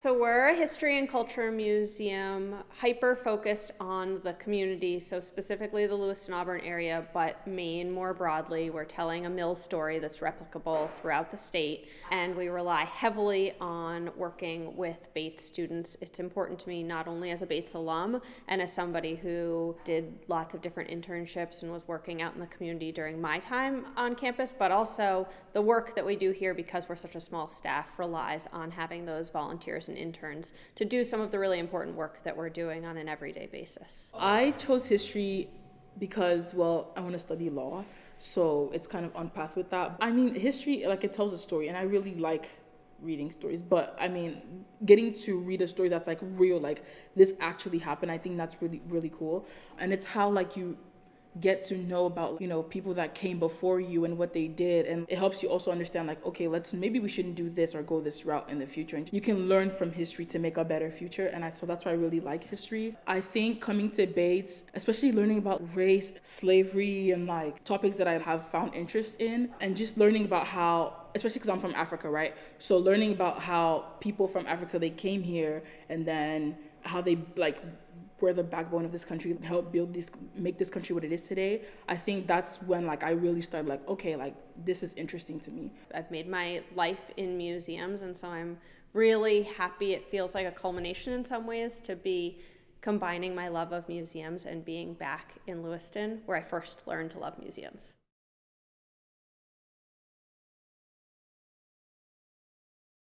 So we're a history and culture museum hyper-focused on the community, so specifically the Lewiston-Auburn area, but Maine more broadly. We're telling a mill story that's replicable throughout the state, and we rely heavily on working with Bates students. It's important to me not only as a Bates alum and as somebody who did lots of different internships and was working out in the community during my time on campus, but also the work that we do here, because we're such a small staff, relies on having those volunteers and interns to do some of the really important work that we're doing on an everyday basis. I chose history because, well, I want to study law, so it's kind of on path with that. I mean, history, like, it tells a story, and I really like reading stories, but I mean, getting to read a story that's like real, like this actually happened, I think that's really, really cool. And it's how like you get to know about, people that came before you and what they did, and it helps you also understand, like, okay, maybe we shouldn't do this or go this route in the future, and you can learn from history to make a better future. And so that's why I really like history. I think coming to Bates, especially learning about race, slavery, and like topics that I have found interest in, and just learning about how, especially because I'm from Africa, right? So learning about how people from Africa, they came here, and then how they like were the backbone of this country, help make this country what it is today. I think that's when like I really started like, okay, like this is interesting to me. I've made my life in museums, and so I'm really happy. It feels like a culmination in some ways to be combining my love of museums and being back in Lewiston, where I first learned to love museums.